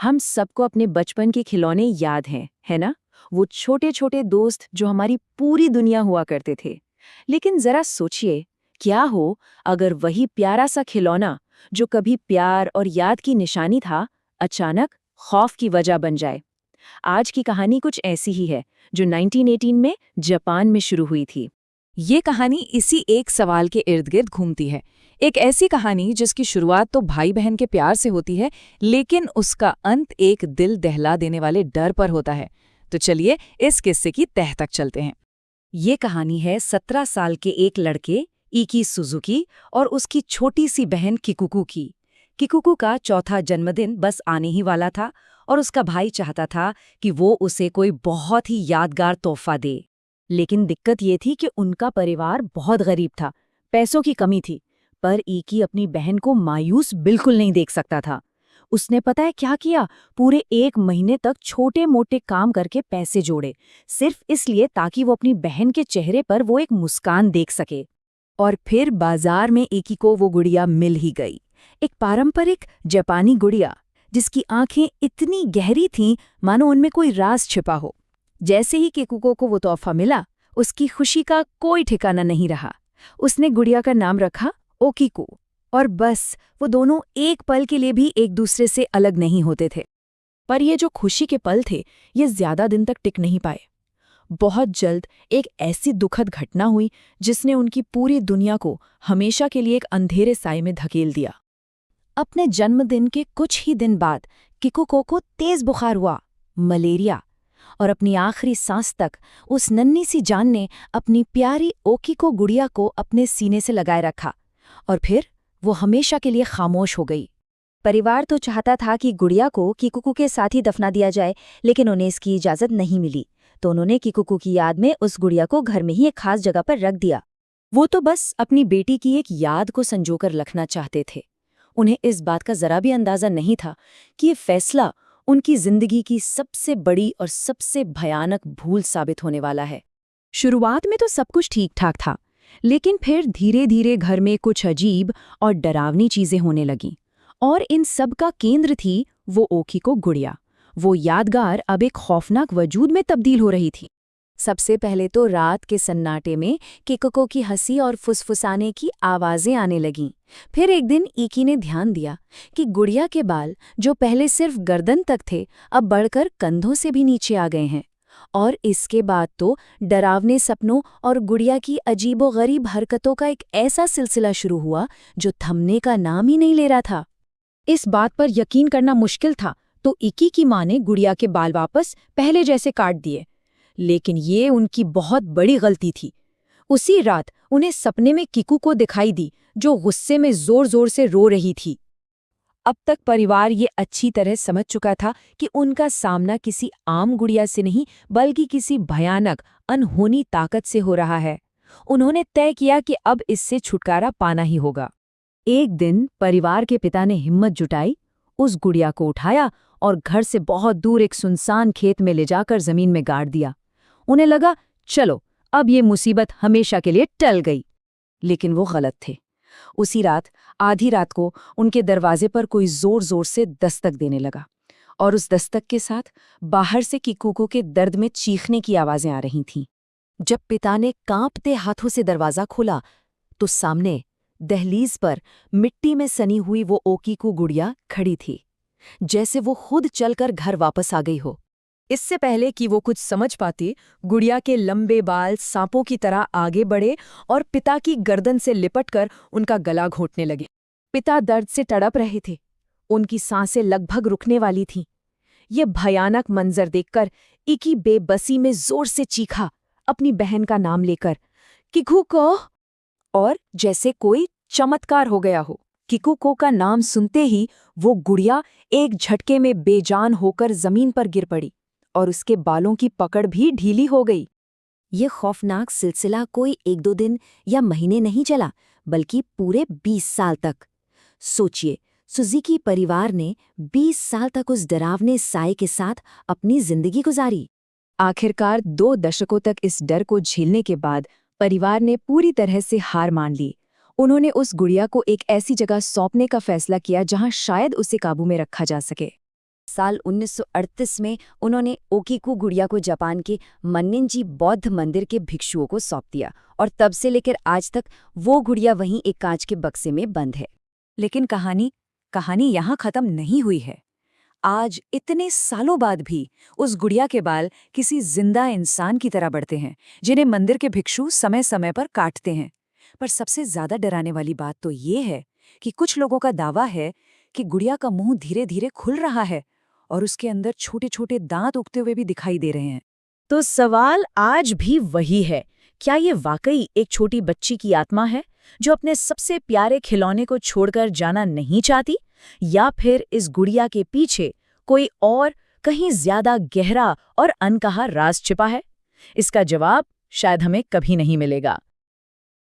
हम सबको अपने बचपन के खिलौने याद हैं, है ना? वो छोटे-छोटे दोस्त जो हमारी पूरी दुनिया हुआ करते थे। लेकिन जरा सोचिए, क्या हो अगर वही प्यारा सा खिलौना जो कभी प्यार और याद की निशानी था, अचानक खौफ की वजह बन जाए। आज की कहानी कुछ ऐसी ही है, जो 1918 में जापान में शुरू हुई थी। ये कहानी इसी एक सवाल के इर्द गिर्द घूमती है। एक ऐसी कहानी जिसकी शुरुआत तो भाई बहन के प्यार से होती है, लेकिन उसका अंत एक दिल दहला देने वाले डर पर होता है। तो चलिए इस किस्से की तह तक चलते हैं। ये कहानी है 17 साल के एक लड़के इकी सुजुकी और उसकी छोटी सी बहन किकुकू की। किकुकू का चौथा जन्मदिन बस आने ही वाला था और उसका भाई चाहता था कि वो उसे कोई बहुत ही यादगार तोहफा दे। लेकिन दिक्कत ये थी कि उनका परिवार बहुत गरीब था, पैसों की कमी थी। पर इकी अपनी बहन को मायूस बिल्कुल नहीं देख सकता था। उसने पता है क्या किया? पूरे 1 महीने तक छोटे मोटे काम करके पैसे जोड़े, सिर्फ इसलिए ताकि वो अपनी बहन के चेहरे पर वो एक मुस्कान देख सके। और फिर बाजार में इकी को वो गुड़िया मिल ही गई। एक पारंपरिक जापानी गुड़िया, जिसकी आंखें इतनी गहरी थीं मानो उनमें कोई राज छिपा हो। जैसे ही किकुको को वो तोहफा मिला, उसकी खुशी का कोई ठिकाना नहीं रहा। उसने गुड़िया का नाम रखा ओकीको, और बस वो दोनों एक पल के लिए भी एक दूसरे से अलग नहीं होते थे। पर ये जो खुशी के पल थे, ये ज्यादा दिन तक टिक नहीं पाए। बहुत जल्द एक ऐसी दुखद घटना हुई जिसने उनकी पूरी दुनिया को हमेशा के लिए एक अंधेरे साए में धकेल दिया। अपने जन्मदिन के कुछ ही दिन बाद किकुको को तेज बुखार हुआ, मलेरिया, और अपनी आखिरी सांस तक उस नन्ही सी जान ने अपनी प्यारी ओकीको गुड़िया को अपने सीने से लगाए रखा, और फिर वो हमेशा के लिए खामोश हो गई। परिवार तो चाहता था कि गुड़िया को किकुको के साथ ही दफना दिया जाए, लेकिन उन्हें इसकी इजाजत नहीं मिली। तो उन्होंने किकुको की याद में उस गुड़िया को घर में ही एक खास जगह पर रख दिया। वो तो बस अपनी बेटी की एक याद को संजोकर रखना चाहते थे। उन्हें इस बात का जरा भी अंदाजा नहीं था कि ये फैसला उनकी जिंदगी की सबसे बड़ी और सबसे भयानक भूल साबित होने वाला है। शुरुआत में तो सब कुछ ठीक ठाक था, लेकिन फिर धीरे धीरे घर में कुछ अजीब और डरावनी चीजें होने लगीं। और इन सब का केंद्र थी वो ओकीको गुड़िया। वो यादगार अब एक खौफनाक वजूद में तब्दील हो रही थी। सबसे पहले तो रात के सन्नाटे में किकुको की हंसी और फुसफुसाने की आवाजें आने लगीं। फिर एक दिन इकी ने ध्यान दिया कि गुड़िया के बाल, जो पहले सिर्फ गर्दन तक थे, अब बढ़कर कंधों से भी नीचे आ गए हैं। और इसके बाद तो डरावने सपनों और गुड़िया की अजीबोगरीब हरकतों का एक ऐसा सिलसिला शुरू हुआ जो थमने का नाम ही नहीं ले रहा था। इस बात पर यकीन करना मुश्किल था तो इकी की माँ ने गुड़िया के बाल वापस पहले जैसे काट दिए। लेकिन ये उनकी बहुत बड़ी गलती थी। उसी रात उन्हें सपने में किकू को दिखाई दी, जो गुस्से में जोर जोर से रो रही थी। अब तक परिवार ये अच्छी तरह समझ चुका था कि उनका सामना किसी आम गुड़िया से नहीं, बल्कि किसी भयानक अनहोनी ताकत से हो रहा है। उन्होंने तय किया कि अब इससे छुटकारा पाना ही होगा। एक दिन परिवार के पिता ने हिम्मत जुटाई, उस गुड़िया को उठाया और घर से बहुत दूर एक सुनसान खेत में ले जाकर जमीन में गाड़ दिया। उन्हें लगा, चलो अब ये मुसीबत हमेशा के लिए टल गई। लेकिन वो गलत थे। उसी रात आधी रात को उनके दरवाजे पर कोई जोर जोर से दस्तक देने लगा, और उस दस्तक के साथ बाहर से किकुको के दर्द में चीखने की आवाजें आ रही थीं। जब पिता ने कांपते हाथों से दरवाजा खोला तो सामने दहलीज पर मिट्टी में सनी हुई वो ओकीको गुड़िया खड़ी थी, जैसे वो खुद चलकर घर वापस आ गई हो। इससे पहले कि वो कुछ समझ पाती, गुड़िया के लंबे बाल सांपों की तरह आगे बढ़े और पिता की गर्दन से लिपटकर उनका गला घोंटने लगे। पिता दर्द से तड़प रहे थे, उनकी सांसें लगभग रुकने वाली थीं। ये भयानक मंजर देखकर इकी बेबसी में जोर से चीखा, अपनी बहन का नाम लेकर, किकुको। और जैसे कोई चमत्कार हो गया हो, किकुको का नाम सुनते ही वो गुड़िया एक झटके में बेजान होकर जमीन पर गिर पड़ी, और उसके बालों की पकड़ भी ढीली हो गई। ये खौफनाक सिलसिला कोई 1-2 दिन या महीने नहीं चला, बल्कि पूरे 20 साल तक। सोचिए, सुजुकी परिवार ने 20 साल तक उस डरावने साए के साथ अपनी जिंदगी गुजारी। आखिरकार 2 दशकों तक इस डर को झेलने के बाद परिवार ने पूरी तरह से हार मान ली। उन्होंने उस गुड़िया को एक ऐसी जगह सौंपने का फैसला किया जहां शायद उसे काबू में रखा जा सके। साल 1938 में उन्होंने ओकीकू गुड़िया को जापान के मन्निंजी बौद्ध मंदिर के भिक्षुओं को सौंप दिया और तब से लेकर आज तक वो गुड़िया वहीं एक कांच के बक्से में बंद है। लेकिन कहानी यहाँ खत्म नहीं हुई है। आज इतने सालों बाद भी उस गुड़िया के बाल किसी जिंदा इंसान की तरह बढ़ते हैं, जिन्हें मंदिर के भिक्षु समय समय पर काटते हैं। पर सबसे ज्यादा डराने वाली बात तो ये है कि कुछ लोगों का दावा है कि गुड़िया का मुंह धीरे धीरे खुल रहा है और उसके अंदर छोटे छोटे दांत उगते हुए भी दिखाई दे रहे हैं। तो सवाल आज भी वही है, क्या ये वाकई एक छोटी बच्ची की आत्मा है जो अपने सबसे प्यारे खिलौने को छोड़कर जाना नहीं चाहती, या फिर इस गुड़िया के पीछे कोई और कहीं ज्यादा गहरा और अनकहा राज छिपा है? इसका जवाब शायद हमें कभी नहीं मिलेगा।